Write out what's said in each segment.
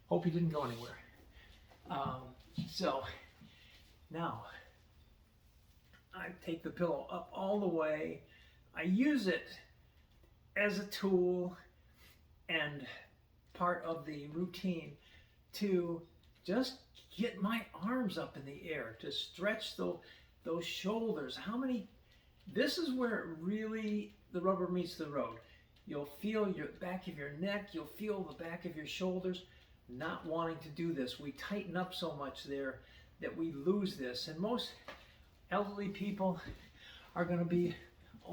Hope you didn't go anywhere. So now I take the pillow up all the way. I use it as a tool and part of the routine to just get my arms up in the air, to stretch those shoulders. This is where really the rubber meets the road. You'll feel your back of your neck, you'll feel the back of your shoulders. Not wanting to do this, we tighten up so much there that we lose this. And most elderly people are going to be,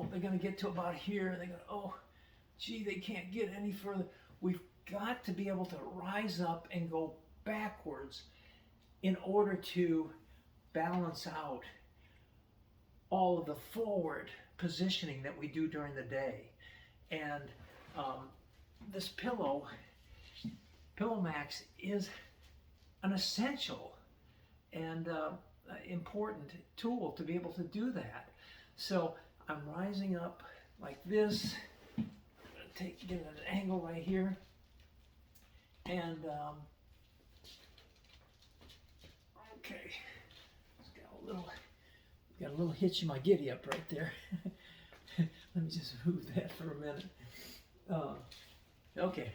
they're going to get to about here, and they're going to, gee, they can't get any further. We've got to be able to rise up and go backwards in order to balance out all of the forward positioning that we do during the day. And this Pillow Max is an essential and important tool to be able to do that. So I'm rising up like this. I'm going to get an angle right here, and okay, it's got a little hitch in my giddy up right there. Let me just move that for a minute. Okay,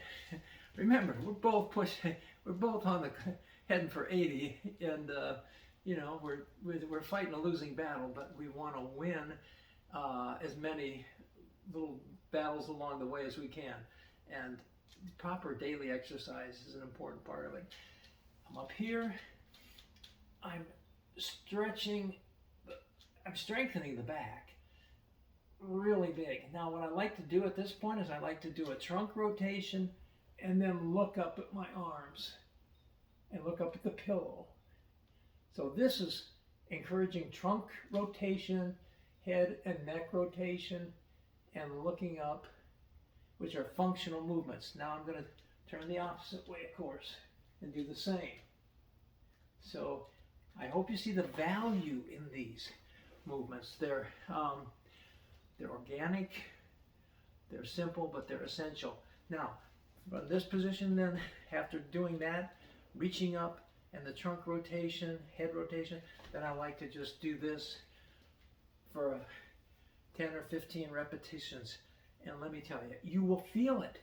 remember, we're both on the heading for 80, and we're fighting a losing battle, but we want to win as many little battles along the way as we can. And proper daily exercise is an important part of it. I'm up here. I'm strengthening the back really big. Now what I like to do at this point is I like to do a trunk rotation and then look up at my arms and look up at the pillow. So this is encouraging trunk rotation, head and neck rotation, and looking up, which are functional movements. Now I'm going to turn the opposite way, of course, and do the same. So I hope you see the value in these movements. They're organic, they're simple, but they're essential. Now, from this position then, after doing that, reaching up and the trunk rotation, head rotation, then I like to just do this for 10 or 15 repetitions. And let me tell you, you will feel it.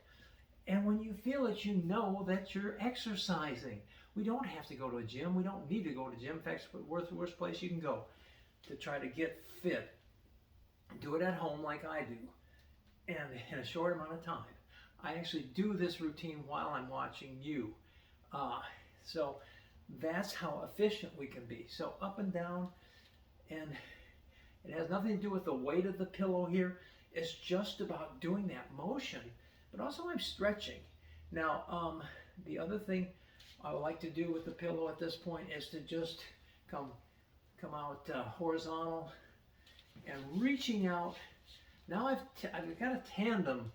And when you feel it, you know that you're exercising. We don't have to go to a gym. We don't need to go to a gym. In fact, it's the worst place you can go to try to get fit. Do it at home like I do, and in a short amount of time. I actually do this routine while I'm watching you. So that's how efficient we can be. So up and down, and it has nothing to do with the weight of the pillow here. It's just about doing that motion, but also I'm stretching. Now, the other thing I would like to do with the pillow at this point is to just come out horizontal and reaching out. Now I've got a tandem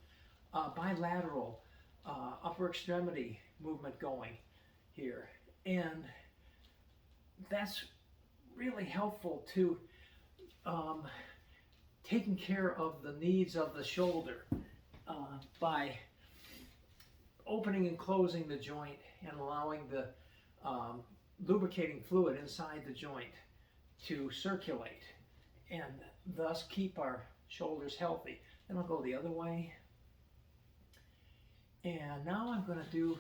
bilateral upper extremity movement going here, and that's really helpful to taking care of the needs of the shoulder by opening and closing the joint and allowing the lubricating fluid inside the joint to circulate and thus keep our shoulders healthy. Then I'll go the other way. And now I'm going to do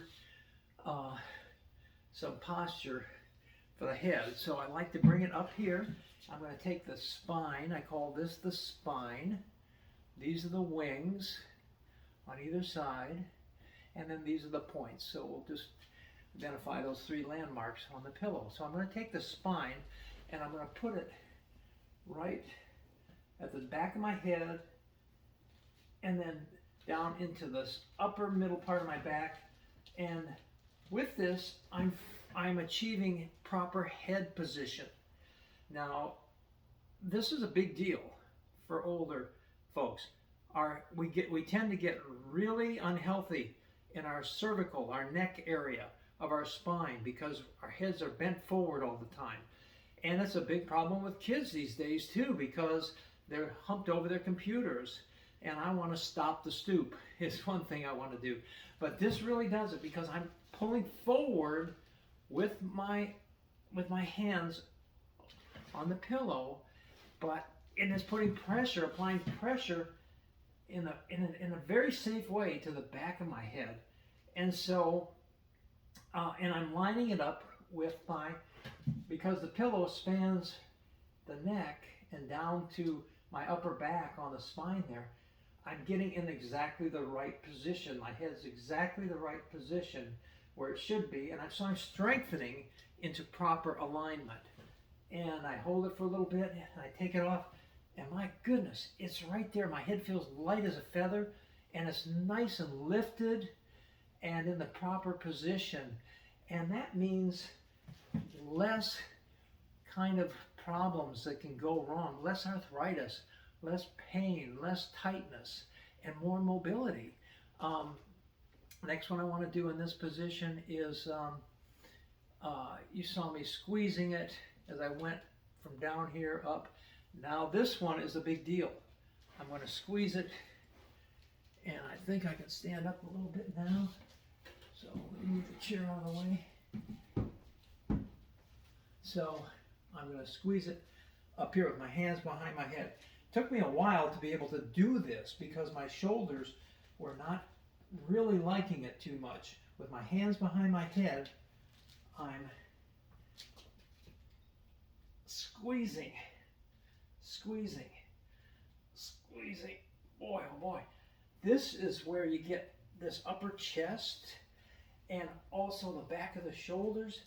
some posture for the head. So I like to bring it up here. I'm going to take the spine. I call this the spine. These are the wings on either side. And then these are the points. So we'll just identify those three landmarks on the pillow. So I'm going to take the spine and I'm going to put it right at the back of my head and then down into this upper middle part of my back. And with this, I'm achieving proper head position. Now, this is a big deal for older folks. We tend to get really unhealthy in our cervical, our neck area of our spine because our heads are bent forward all the time. And it's a big problem with kids these days too because they're humped over their computers. And I want to stop the stoop is one thing I want to do. But this really does it because pulling forward with my hands on the pillow, but it is putting pressure, applying pressure in a very safe way to the back of my head. And so, and I'm lining it up with because the pillow spans the neck and down to my upper back on the spine there, I'm getting in exactly the right position. My head's exactly the right position where it should be, and so I'm strengthening into proper alignment. And I hold it for a little bit, and I take it off, and my goodness, it's right there. My head feels light as a feather, and it's nice and lifted and in the proper position. And that means less kind of problems that can go wrong, less arthritis, less pain, less tightness, and more mobility. Next one I want to do in this position is, you saw me squeezing it as I went from down here up. Now this one is a big deal. I'm going to squeeze it, and I think I can stand up a little bit now. So let me move the chair out of the way. So I'm going to squeeze it up here with my hands behind my head. It took me a while to be able to do this because my shoulders were not really liking it too much. With my hands behind my head, I'm squeezing, squeezing, squeezing. Boy, oh boy. This is where you get this upper chest and also the back of the shoulders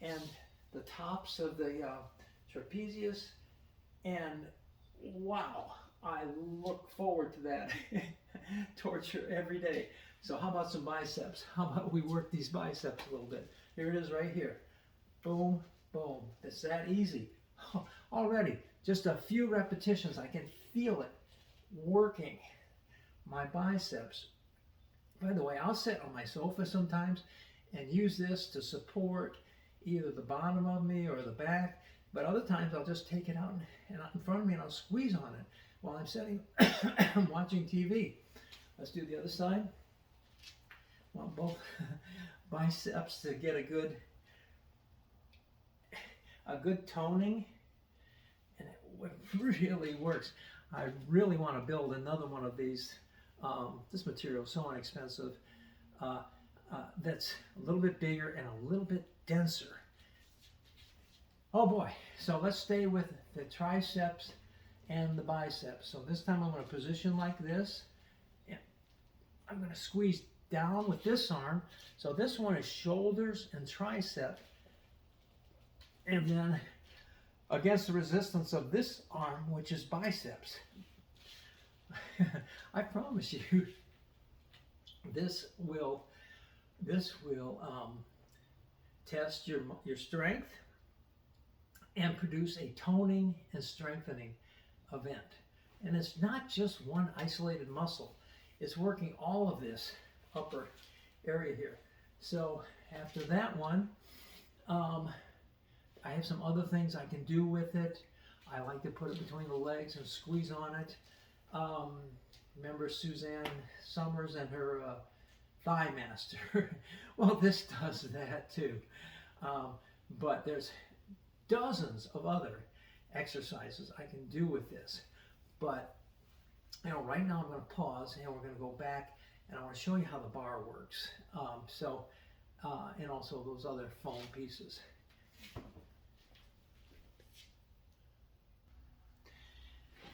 and the tops of the trapezius. And wow, I look forward to that torture every day. So how about some biceps? How about we work these biceps a little bit? Here it is right here. Boom, boom. It's that easy. Already, just a few repetitions, I can feel it working my biceps. By the way, I'll sit on my sofa sometimes and use this to support either the bottom of me or the back, but other times I'll just take it out and in front of me and I'll squeeze on it while I'm sitting watching TV. Let's do the other side. Want both biceps to get a good toning, and it really works. I really want to build another one of these. This material is so inexpensive. That's a little bit bigger and a little bit denser. Oh boy, so let's stay with the triceps and the biceps. So this time I'm going to position like this, and I'm going to squeeze down with this arm. So this one is shoulders and tricep, and then against the resistance of this arm, which is biceps. I promise you, this will test your strength and produce a toning and strengthening event. And it's not just one isolated muscle. It's working all of this upper area here. So after that one, I have some other things I can do with it. I like to put it between the legs and squeeze on it. Remember Suzanne Summers and her Thigh Master? Well, this does that too. But there's dozens of other exercises I can do with this. But right now I'm going to pause and we're going to go back and I want to show you how the bar works. And also those other foam pieces.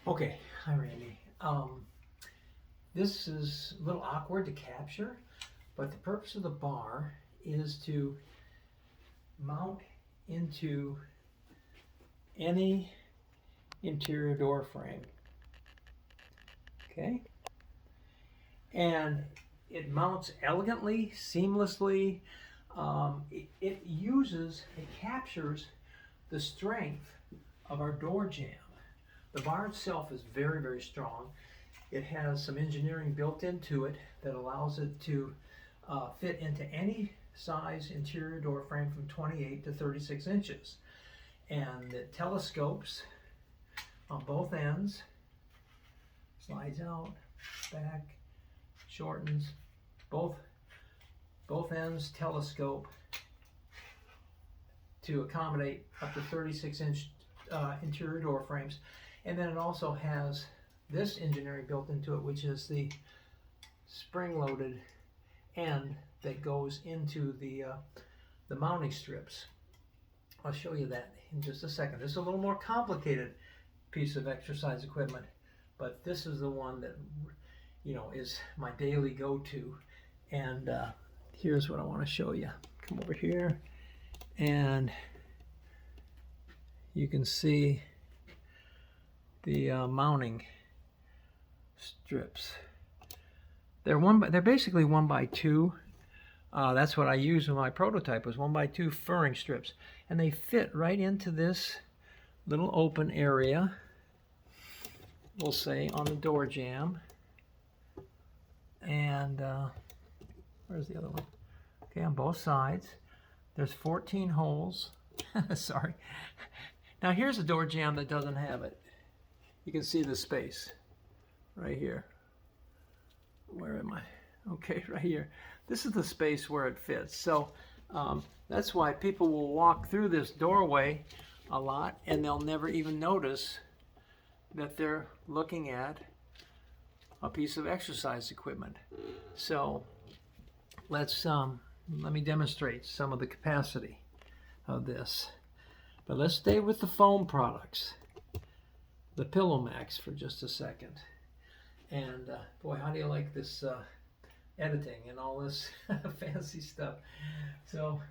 Okay, hi Randy. This is a little awkward to capture, but the purpose of the bar is to mount into any interior door frame. Okay? And it mounts elegantly, seamlessly. It captures the strength of our door jamb. The bar itself is very, very strong. It has some engineering built into it that allows it to fit into any size interior door frame from 28 to 36 inches. And it telescopes on both ends, slides out, back, shortens. Both both ends telescope to accommodate up to 36-inch interior door frames. And then it also has this engineering built into it, which is the spring-loaded end that goes into the mounting strips. I'll show you that in just a second. This is a little more complicated piece of exercise equipment, but this is the one that, you know, is my daily go-to. And here's what I want to show you. Come over here, and you can see the mounting strips. They're basically 1x2. That's what I used in my prototype, was 1x2 furring strips, and they fit right into this little open area, we'll say, on the door jamb. And where's the other one? Okay, on both sides. There's 14 holes. Sorry. Now here's a door jamb that doesn't have it. You can see the space right here. Where am I? Okay, right here. This is the space where it fits. So that's why people will walk through this doorway a lot, and they'll never even notice that they're looking at a piece of exercise equipment. So let me demonstrate some of the capacity of this. But let's stay with the foam products, the Pillow Max, for just a second. And boy, how do you like this editing and all this fancy stuff? So,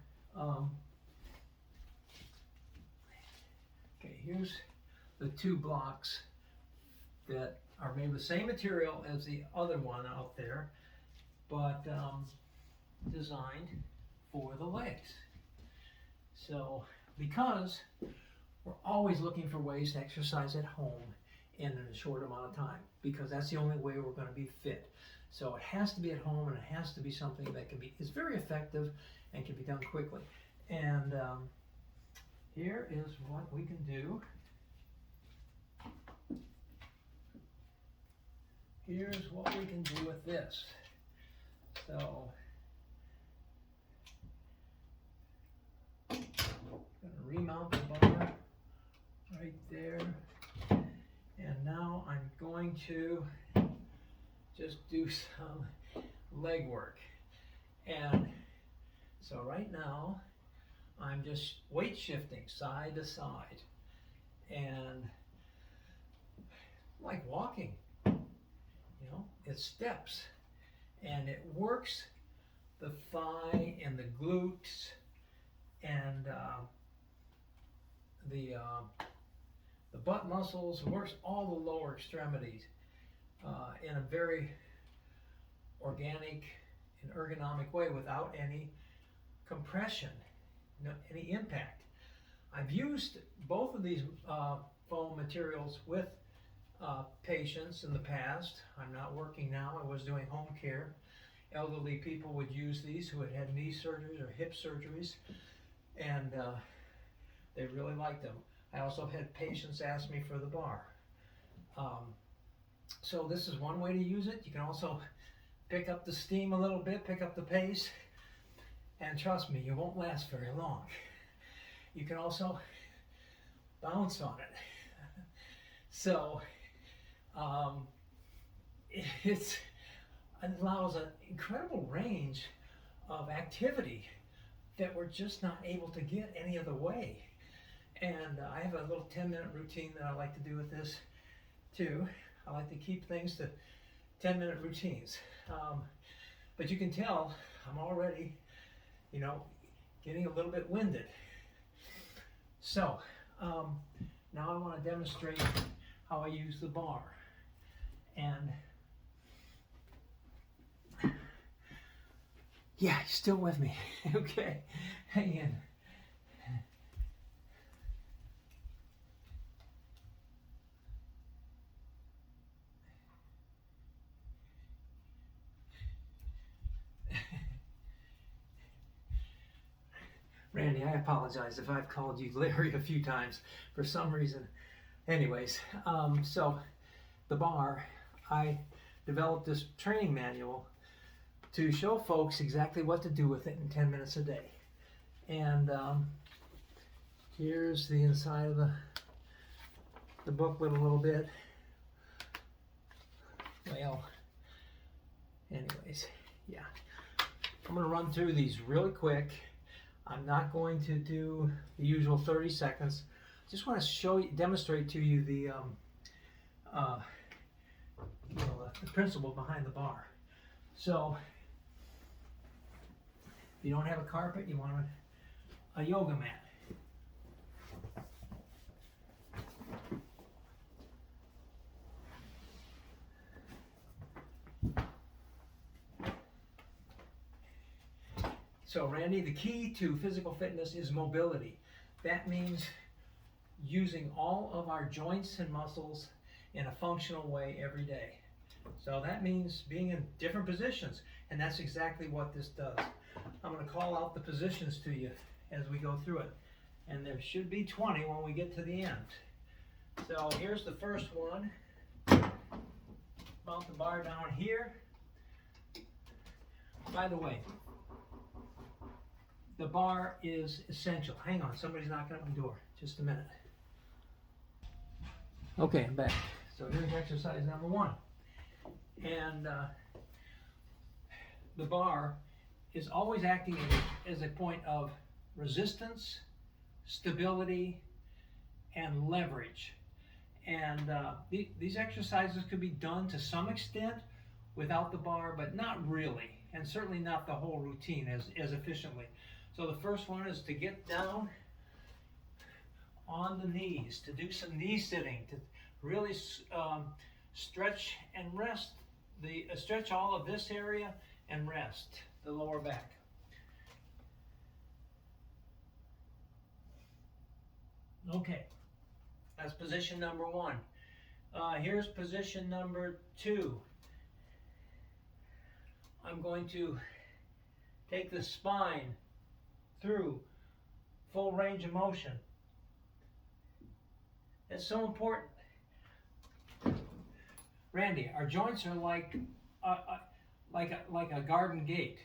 okay, here's the two blocks that are made of the same material as the other one out there, but designed for the legs. So, because we're always looking for ways to exercise at home in a short amount of time, because that's the only way we're going to be fit. So it has to be at home, and it has to be something that is very effective and can be done quickly. And here is what we can do. Here's what we can do with this. So I'm going to remount the bar right there. And now I'm going to just do some leg work. And so right now I'm just weight shifting side to side, and like walking, you know, it's steps, and it works the thigh and the glutes and the butt muscles, works all the lower extremities in a very organic and ergonomic way without any compression, any impact. I've used both of these foam materials with patients in the past. I'm not working now. I was doing home care. Elderly people would use these who had had knee surgeries or hip surgeries, and they really liked them. I also had patients ask me for the bar. So this is one way to use it. You can also pick up the steam a little bit, pick up the pace, and trust me, you won't last very long. You can also bounce on it. So it allows an incredible range of activity that we're just not able to get any other way. And I have a little 10-minute routine that I like to do with this too. I like to keep things to 10-minute routines. But you can tell I'm already, you know, getting a little bit winded. So now I want to demonstrate how I use the bar. And yeah, you're still with me. Okay, hang in. Randy, I apologize if I've called you Larry a few times for some reason. Anyways, so the bar, I developed this training manual to show folks exactly what to do with it in 10 minutes a day. And here's the inside of the booklet a little bit. Well, anyways, yeah. I'm going to run through these really quick. I'm not going to do the usual 30 seconds. Just want to show you, demonstrate to you the principle behind the bar. So, if you don't have a carpet, you want a yoga mat. So Randy, the key to physical fitness is mobility. That means using all of our joints and muscles in a functional way every day. So that means being in different positions, and that's exactly what this does. I'm going to call out the positions to you as we go through it, and there should be 20 when we get to the end. So here's the first one. Mount the bar down here. By the way, the bar is essential. Hang on, somebody's knocking at my door. Just a minute. Okay, I'm back. So here's exercise number 1. And the bar is always acting as a point of resistance, stability, and leverage. And these exercises could be done to some extent without the bar, but not really, and certainly not the whole routine as efficiently. So the first one is to get down on the knees, to do some knee sitting, to really stretch and rest, stretch all of this area and rest the lower back. Okay, that's position number 1. Here's position number 2. I'm going to take the spine through full range of motion. It's so important. Randy, our joints are like a garden gate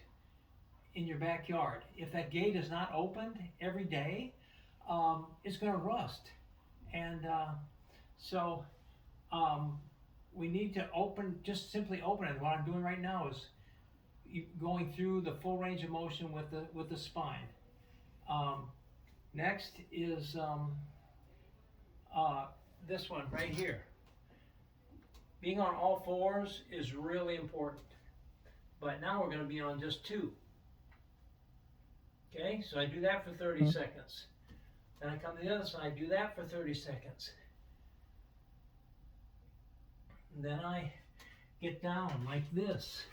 in your backyard. If that gate is not opened every day, it's going to rust. And so we need to just simply open it. What I'm doing right now is going through the full range of motion with the spine. Next is this one right here. Being on all fours is really important. But now we're going to be on just 2. Okay, so I do that for 30 seconds. Then I come to the other side, do that for 30 seconds. And then I get down like this.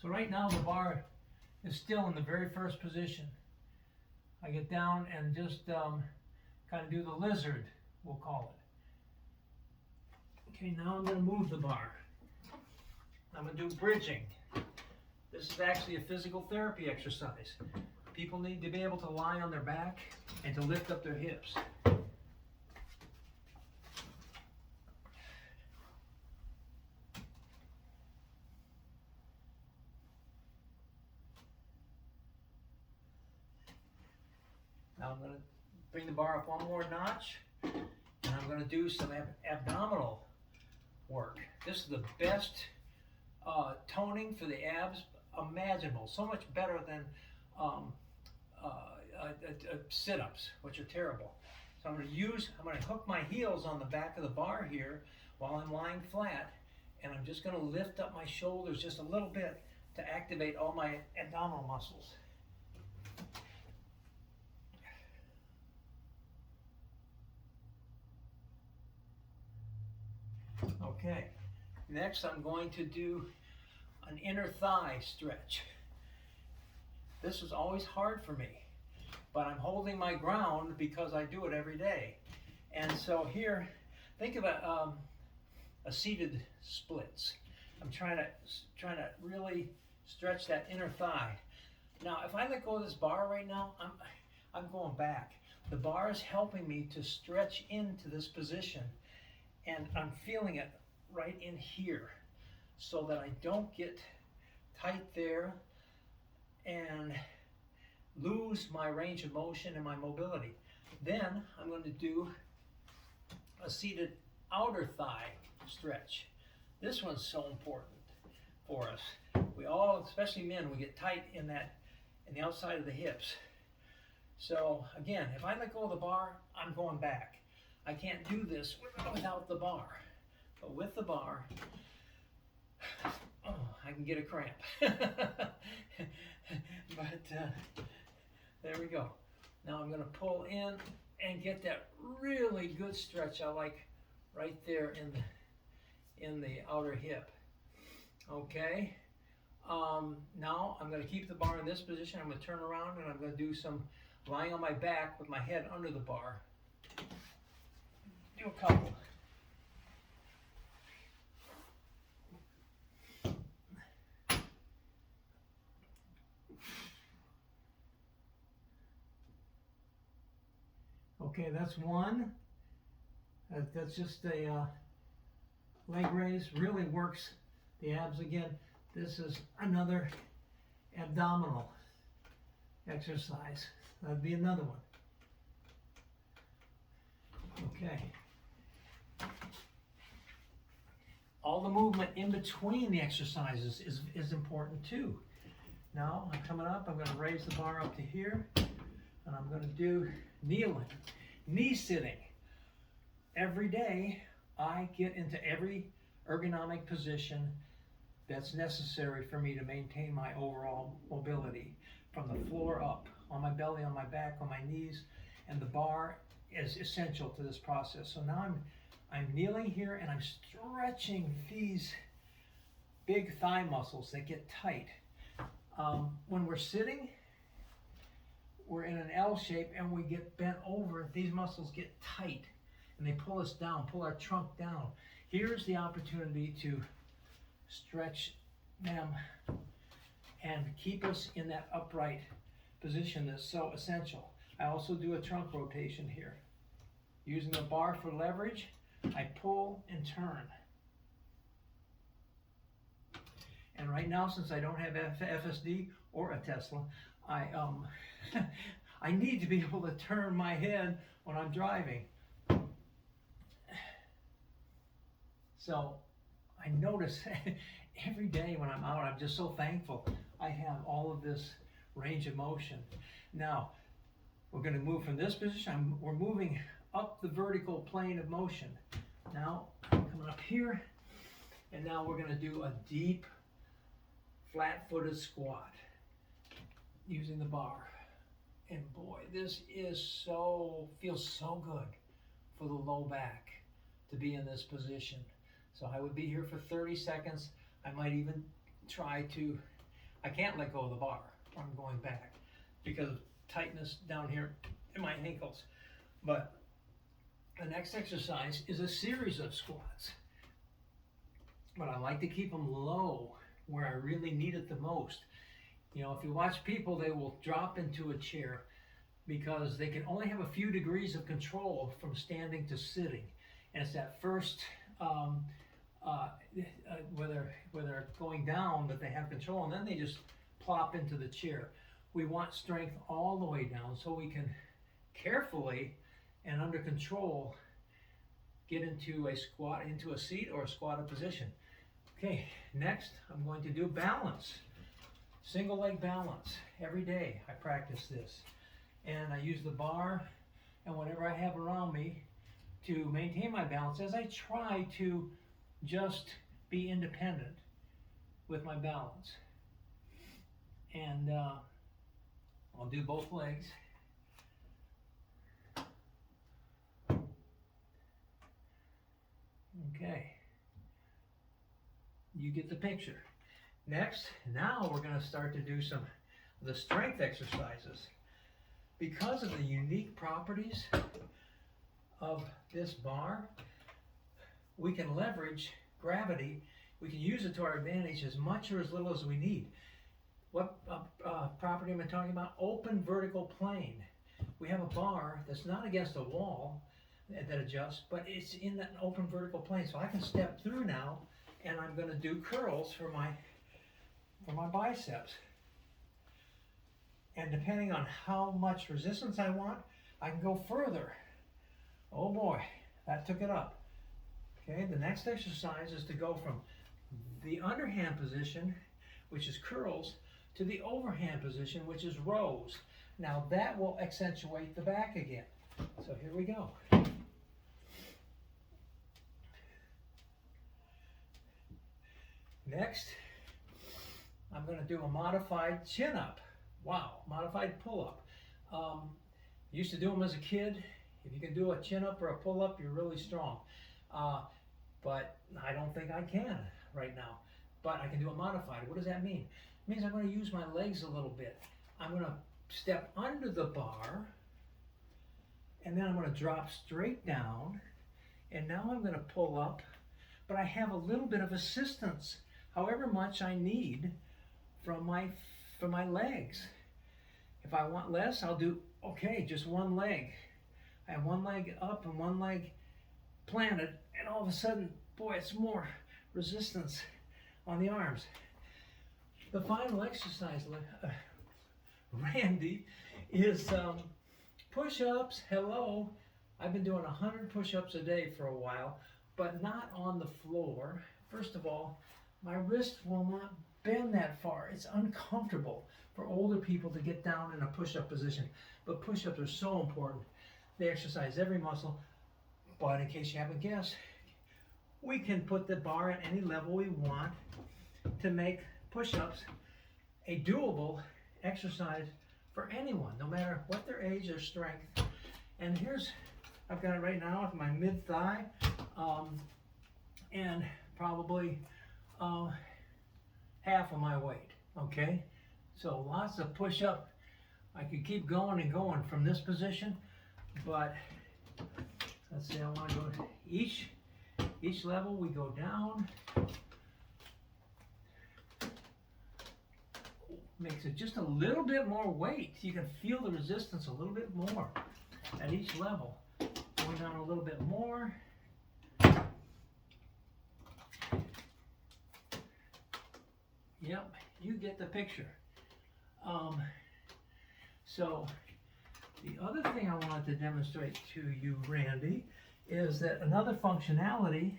So right now the bar is still in the very first position. I get down and just kind of do the lizard, we'll call it. Okay, now I'm going to move the bar. I'm going to do bridging. This is actually a physical therapy exercise. People need to be able to lie on their back and to lift up their hips. Now I'm going to bring the bar up one more notch, and I'm going to do some abdominal work. This is the best toning for the abs imaginable. So much better than sit-ups, which are terrible. So I'm going to hook my heels on the back of the bar here while I'm lying flat, and I'm just going to lift up my shoulders just a little bit to activate all my abdominal muscles. Okay, next I'm going to do an inner thigh stretch. This is always hard for me, but I'm holding my ground because I do it every day. And so here, think of a seated splits. I'm trying to really stretch that inner thigh. Now, if I let go of this bar right now, I'm going back. The bar is helping me to stretch into this position, and I'm feeling it right in here so that I don't get tight there and lose my range of motion and my mobility. Then I'm going to do a seated outer thigh stretch. This one's so important for us. We all, especially men, we get tight in the outside of the hips. So again, if I let go of the bar, I'm going back. I can't do this without the bar. But with the bar, oh, I can get a cramp. But there we go. Now I'm going to pull in and get that really good stretch I like right there in the outer hip. Okay. Now I'm going to keep the bar in this position. I'm going to turn around and I'm going to do some lying on my back with my head under the bar. Do a couple. Okay, that's one. That's just a leg raise. Really works the abs again. This is another abdominal exercise. That'd be another one. Okay. All the movement in between the exercises is important too. Now I'm coming up, I'm going to raise the bar up to here, and I'm going to do kneeling, knee sitting. Every day I get into every ergonomic position that's necessary for me to maintain my overall mobility from the floor up, on my belly, on my back, on my knees, and the bar is essential to this process. So now I'm kneeling here and I'm stretching these big thigh muscles that get tight. When we're sitting, we're in an L shape and we get bent over. These muscles get tight and they pull us down, pull our trunk down. Here's the opportunity to stretch them and keep us in that upright position that's so essential. I also do a trunk rotation here. Using the bar for leverage, I pull and turn. And right now, since I don't have FSD or a Tesla, I need to be able to turn my head when I'm driving. So I notice every day when I'm out, I'm just so thankful I have all of this range of motion. Now, we're going to move from this position. We're moving up the vertical plane of motion. Now, I'm coming up here, and now we're going to do a deep, flat-footed squat using the bar. And boy, this feels so good for the low back to be in this position. So I would be here for 30 seconds. I might even try to, I can't let go of the bar. I'm going back because of tightness down here in my ankles. But the next exercise is a series of squats. But I like to keep them low where I really need it the most. You know, if you watch people, they will drop into a chair because they can only have a few degrees of control from standing to sitting. And it's that first, where they're going down that they have control, and then they just plop into the chair. We want strength all the way down so we can carefully and under control get into a squat, into a seat or a squatted position. Okay, next I'm going to do balance. Single leg balance. Every day I practice this. And I use the bar and whatever I have around me to maintain my balance as I try to just be independent with my balance. And I'll do both legs. Okay. You get the picture. Next, now we're going to start to do some of the strength exercises. Because of the unique properties of this bar, we can leverage gravity. We can use it to our advantage as much or as little as we need. What property am I talking about? Open vertical plane. We have a bar that's not against a wall that adjusts, but it's in that open vertical plane. So I can step through now, and I'm going to do curls for for my biceps. And depending on how much resistance I want, I can go further. Oh boy, that took it up. Okay, the next exercise is to go from the underhand position, which is curls, to the overhand position, which is rows. Now that will accentuate the back again. So here we go. Next, I'm going to do a modified chin up. Wow, modified pull up. Used to do them as a kid. If you can do a chin up or a pull up, you're really strong. But I don't think I can right now. But I can do a modified. What does that mean? It means I'm going to use my legs a little bit. I'm going to step under the bar, and then I'm going to drop straight down, and now I'm going to pull up, but I have a little bit of assistance, however much I need from my legs. If I want less, I'll do, okay, just one leg. I have one leg up and one leg planted, and all of a sudden, boy, it's more resistance on the arms. The final exercise, Randy, is push-ups. Hello. I've been doing 100 push-ups a day for a while, but not on the floor. First of all, my wrist will not bend that far. It's uncomfortable for older people to get down in a push-up position. But push-ups are so important. They exercise every muscle. But in case you haven't guessed, we can put the bar at any level we want to make push-ups a doable exercise for anyone, no matter what their age or strength. And here's, I've got it right now at my mid-thigh, and probably half of my weight, okay? So lots of push-up. I could keep going and going from this position, but let's see, I want to go to each level. We go down. Makes it just a little bit more weight. You can feel the resistance a little bit more at each level. Going down a little bit more. Yep, you get the picture. So the other thing I wanted to demonstrate to you, Randy, is that another functionality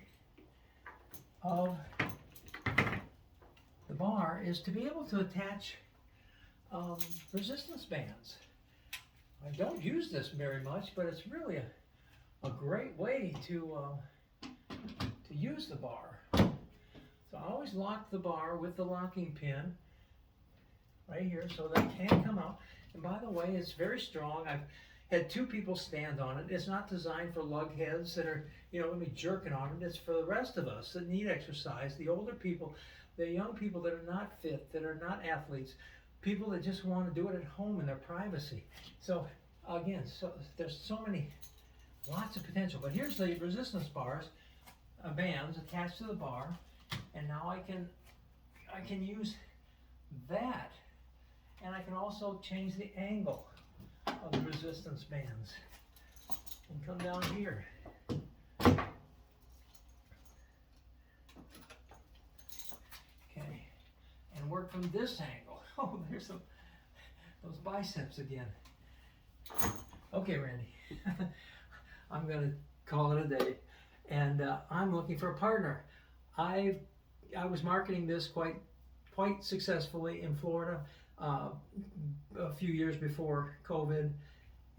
of the bar is to be able to attach resistance bands. I don't use this very much, but it's really a great way to use the bar. So I always lock the bar with the locking pin right here so that it can't come out. And by the way, it's very strong. I've had 2 people stand on it. It's not designed for lug heads that are, going to be jerking on it. It's for the rest of us that need exercise, the older people, the young people that are not fit, that are not athletes, people that just want to do it at home in their privacy. So again, there's lots of potential. But here's the resistance bars, bands attached to the bar, and now I can use that, and I can also change the angle of the resistance bands and come down here. Okay, and work from this angle. Oh, there's those biceps again. Okay, Randy, I'm gonna call it a day, and I'm looking for a partner. I was marketing this quite successfully in Florida a few years before COVID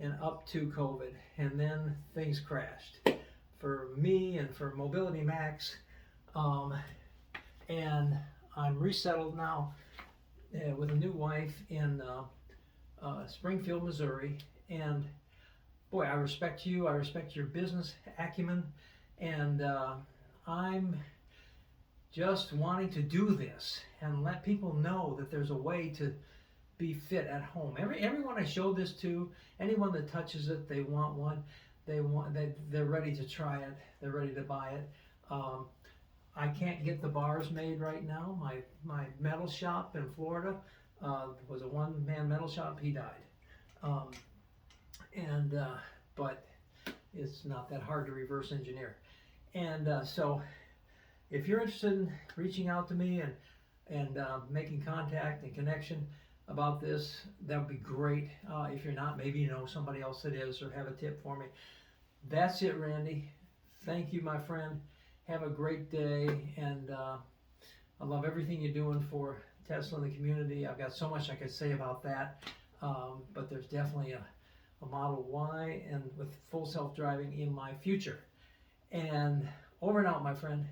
and up to COVID, and then things crashed for me and for Mobility Max, and I'm resettled now with a new wife in Springfield, Missouri, and boy, I respect you, I respect your business acumen, and I'm just wanting to do this and let people know that there's a way to be fit at home. Everyone I show this to, anyone that touches it, they want one. They're ready to try it. They're ready to buy it. I can't get the bars made right now. My metal shop in Florida was a one-man metal shop. He died. But it's not that hard to reverse engineer. And so if you're interested in reaching out to me and and making contact and connection about this, that would be great. If you're not, maybe you know somebody else that is, or have a tip for me. That's it, Randy. Thank you, my friend. Have a great day, and I love everything you're doing for Tesla in the community. I've got so much I could say about that, but there's definitely a Model Y and with full self-driving in my future. And over and out, my friend.